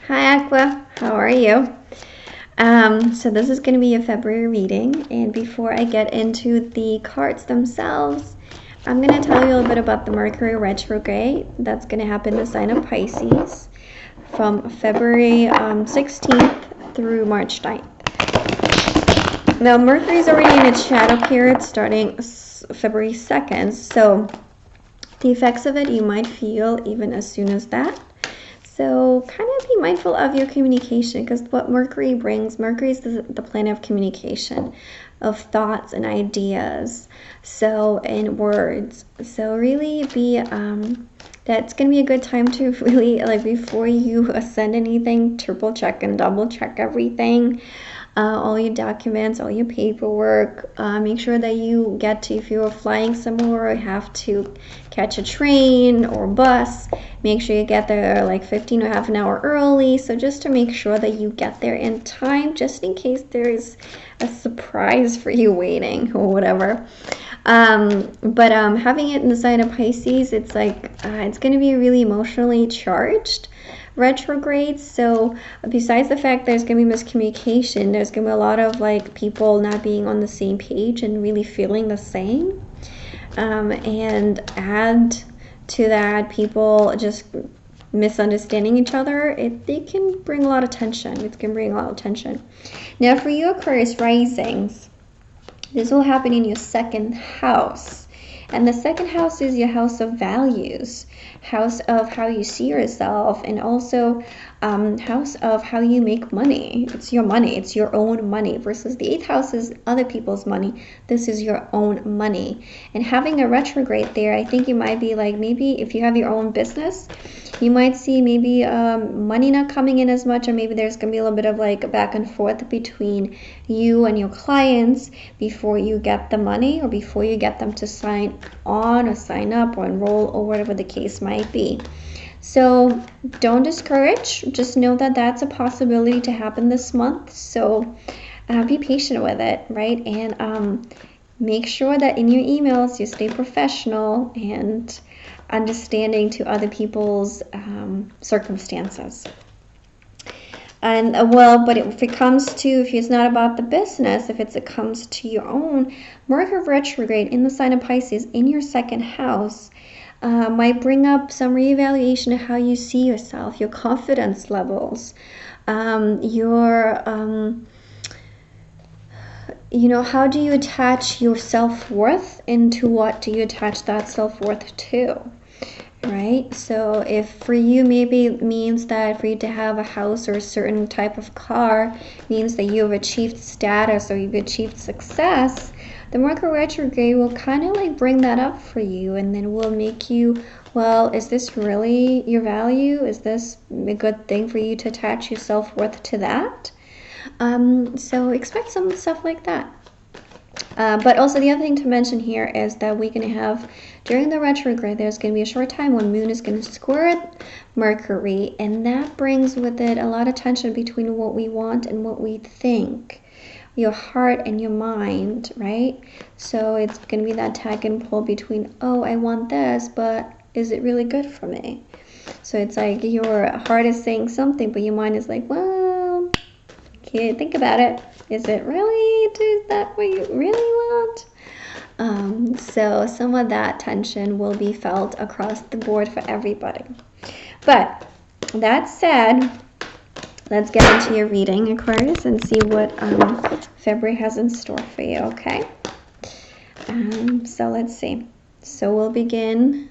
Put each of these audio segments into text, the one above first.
Hi Aqua, how are you? So this is going to be a February reading, and before I get into the cards themselves, I'm going to tell you a little bit about the Mercury retrograde that's going to happen in the sign of Pisces from February 16th through March 9th. Now Mercury is already in its shadow period starting February 2nd, so the effects of it you might feel even as soon as that. So kind of be mindful of your communication, because what Mercury brings, Mercury is the planet of communication, of thoughts and ideas, so in words. So really be, that's going to be a good time to really, like, before you send anything, triple check and double check everything. All your documents, all your paperwork. Make sure that you get to, if you're flying somewhere or have to catch a train or bus, make sure you get there like 15 or half an hour early. So just to make sure that you get there in time, just in case there's a surprise for you waiting or whatever. But having it in the sign of Pisces, it's like it's going to be really emotionally charged retrograde. So besides the fact there's going to be miscommunication, there's going to be a lot of like people not being on the same page and really feeling the same. And add to that, people just misunderstanding each other. It can bring a lot of tension. It can bring a lot of tension. Now for you Aquarius risings, this will happen in your second house. And the second house is your house of values, house of how you see yourself, and also house of how you make money. It's your money. It's your own money, versus the 8th house is other people's money. This is your own money. And having a retrograde there, I think you might be like, maybe if you have your own business, you might see maybe money not coming in as much, or maybe there's going to be a little bit of like back and forth between you and your clients before you get the money, or before you get them to sign on or sign up or enroll or whatever the case might be. So don't discourage, just know that that's a possibility to happen this month. So be patient with it, right? And make sure that in your emails you stay professional and understanding to other people's circumstances. And but if it comes to, if it's not about the business, if it comes to your own, Mercury retrograde in the sign of Pisces in your second house might bring up some reevaluation of how you see yourself, your confidence levels, your how do you attach your self-worth, into what do you attach that self-worth to? Right? So if for you, maybe it means that for you to have a house or a certain type of car means that you have achieved status or you've achieved success, the Mercury retrograde will kind of like bring that up for you, and then will make you, well, is this really your value? Is this a good thing for you to attach your self-worth to that? So expect some stuff like that. But also the other thing to mention here is that we're going to have, during the retrograde, there's going to be a short time when Moon is going to square Mercury, and that brings with it a lot of tension between what we want and what we think, your heart and your mind, right? So it's going to be that tug and pull between, oh, I want this, but is it really good for me? So it's like your heart is saying something, but your mind is like, well, can't think about it. Is it really, is that what you really want? So some of that tension will be felt across the board for everybody. But that said, let's get into your reading, Aquarius, and see what February has in store for you, okay? So let's see. So we'll begin.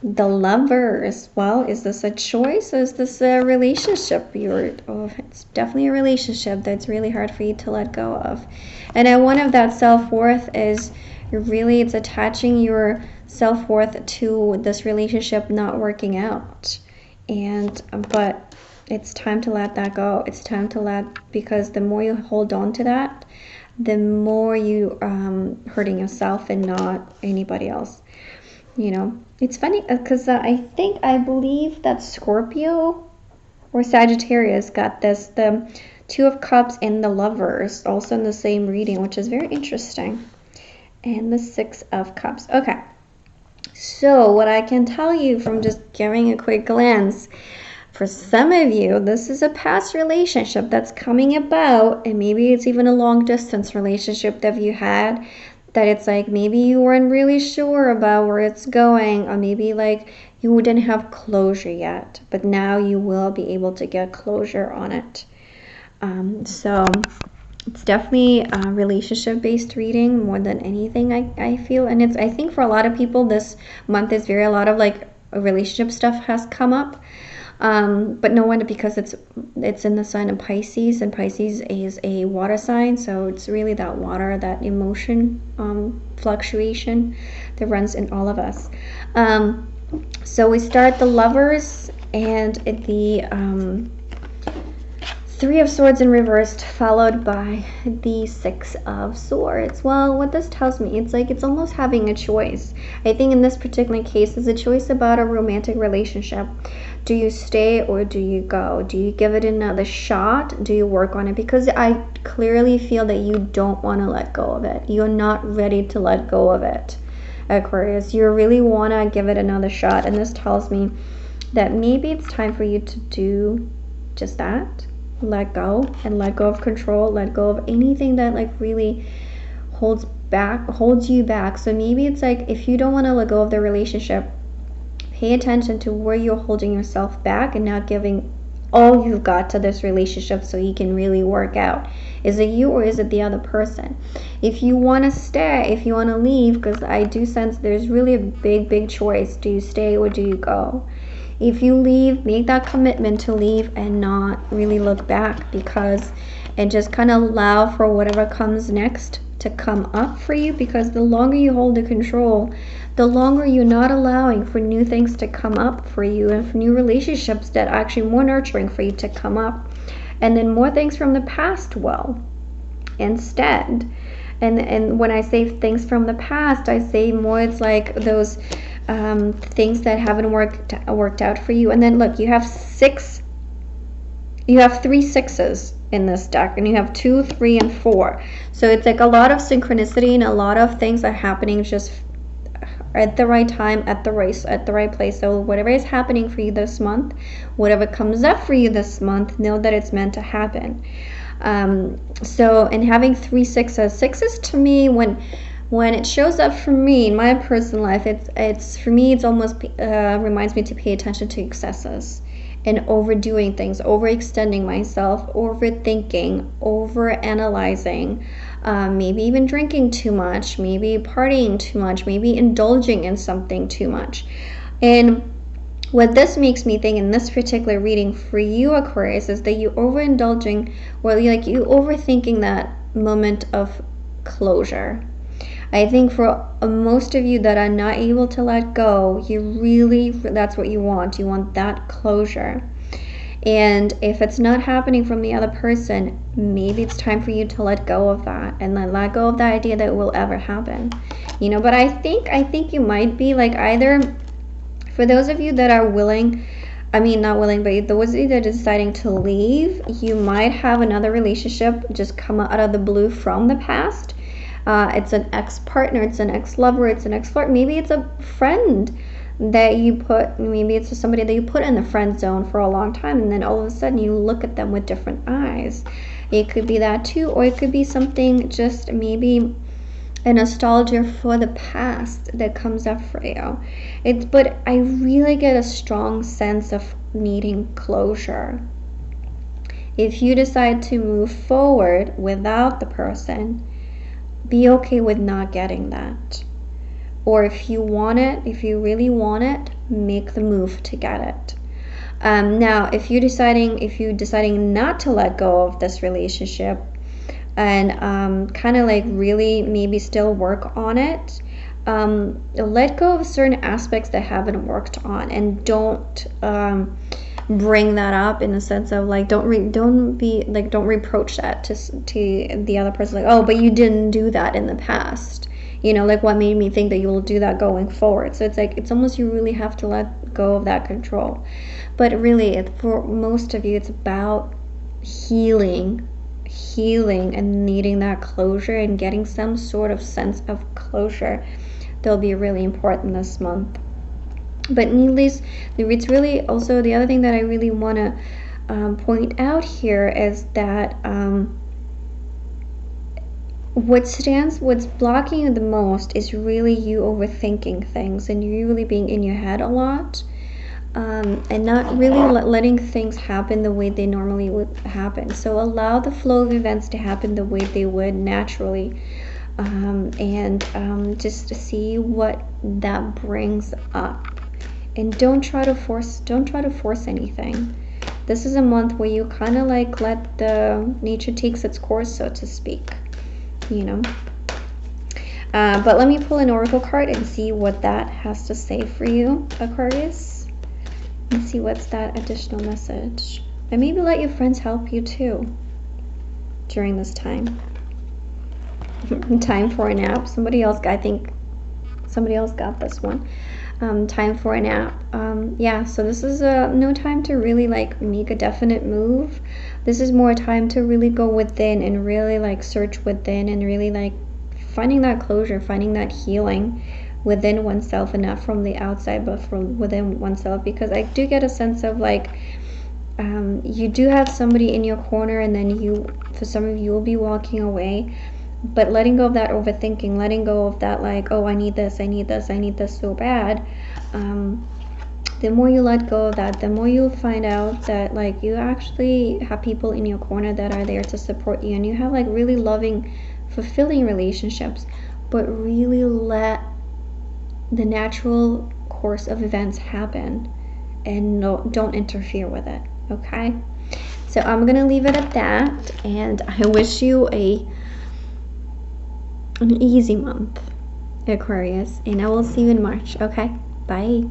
The Lovers. Well, is this a choice or is this a relationship? It's definitely a relationship that's really hard for you to let go of. And then one of that self-worth is really, it's attaching your self-worth to this relationship not working out. But it's time to let that go. It's time to because the more you hold on to that, the more you hurting yourself and not anybody else. It's funny because I believe that Scorpio or Sagittarius got this, the 2 of Cups and the Lovers also in the same reading, which is very interesting. And the 6 of Cups. Okay. So what I can tell you from just giving a quick glance, For some of you, this is a past relationship that's coming about, and maybe it's even a long distance relationship that you had, that it's like maybe you weren't really sure about where it's going, or maybe like you didn't have closure yet, but now you will be able to get closure on it. So it's definitely a relationship-based reading more than anything, I feel. And I think for a lot of people, this month is a lot of like relationship stuff has come up. But no wonder, because it's in the sign of Pisces, and Pisces is a water sign, so it's really that water, that emotion fluctuation that runs in all of us. So we start the Lovers and the Three of Swords in reversed, followed by the Six of Swords. Well, what this tells me, it's like it's almost having a choice. I think in this particular case, it's a choice about a romantic relationship. Do you stay or do you go? Do you give it another shot? Do you work on it? Because I clearly feel that you don't want to let go of it. You're not ready to let go of it, Aquarius. You really want to give it another shot. And this tells me that maybe it's time for you to do just that. Let go, and let go of control, let go of anything that like really holds you back. So maybe it's like, if you don't want to let go of the relationship, pay attention to where you're holding yourself back and not giving all you've got to this relationship so you can really work out. Is it you or is it the other person? If you want to stay, if you want to leave, because I do sense there's really a big choice. Do you stay or do you go? If you leave, make that commitment to leave and not really look back, and just kind of allow for whatever comes next to come up for you, because the longer you hold the control, the longer you're not allowing for new things to come up for you, and for new relationships that are actually more nurturing for you to come up, and then more things from the past will instead. And when I say things from the past, I say more it's like those things that haven't worked out for you. And then look, you have 3 sixes in this deck, and you have 2, 3, and 4. So it's like a lot of synchronicity, and a lot of things are happening just at the right time, at the right place. So whatever is happening for you this month, whatever comes up for you this month, know that it's meant to happen. So, and having 3 sixes to me, when it shows up for me in my personal life, it's for me, it's almost reminds me to pay attention to excesses and overdoing things, overextending myself, overthinking, overanalyzing, maybe even drinking too much, maybe partying too much, maybe indulging in something too much. And what this makes me think in this particular reading for you, Aquarius, is that you overindulging, or like you overthinking that moment of closure. I think for most of you that are not able to let go, that's what you want. You want that closure. And if it's not happening from the other person, maybe it's time for you to let go of that, and then let go of the idea that it will ever happen. But I think you might be like, either for those of you that are willing, not willing, but those of you that are deciding to leave, you might have another relationship just come out of the blue from the past. It's an ex-partner, it's an ex-lover, it's an ex-flirt, maybe it's a friend that maybe it's somebody that you put in the friend zone for a long time, and then all of a sudden you look at them with different eyes. It could be that too, or it could be something, just maybe a nostalgia for the past that comes up for you. But I really get a strong sense of needing closure. If you decide to move forward without the person, be okay with not getting that. Or if you want it, if you really want it, make the move to get it. Now, if you're deciding not to let go of this relationship, and kind of like really maybe still work on it, let go of certain aspects that haven't worked on, and don't bring that up in the sense of like, don't reproach that to the other person, like, oh, but you didn't do that in the past, like what made me think that you will do that going forward. So it's like, it's almost, you really have to let go of that control. But really, for most of you, it's about healing and needing that closure and getting some sort of sense of closure. That'll be really important this month. But needless, it's really also the other thing that I really want to point out here is that what's blocking you the most is really you overthinking things and you really being in your head a lot, and not really letting things happen the way they normally would happen. So allow the flow of events to happen the way they would naturally, and just to see what that brings up. And don't try to force anything. This is a month where you kind of like let the nature takes its course, so to speak, you know. But let me pull an oracle card and see what that has to say for you, Aquarius. Let's see what's that additional message. And maybe let your friends help you too during this time. Time for a nap. I think somebody else got this one. Time for a nap. Yeah, so this is no time to really like make a definite move. This is more time to really go within and really like search within and really like finding that closure, finding that healing within oneself, and not from the outside but from within oneself. Because I do get a sense of like you do have somebody in your corner, and then for some of you will be walking away. But letting go of that overthinking, letting go of that like, oh, I need this so bad. The more you let go of that, the more you'll find out that like you actually have people in your corner that are there to support you, and you have like really loving, fulfilling relationships. But really let the natural course of events happen, and don't interfere with it. Okay, so I'm gonna leave it at that, and I wish you an easy month, Aquarius, and I will see you in March. Okay, bye.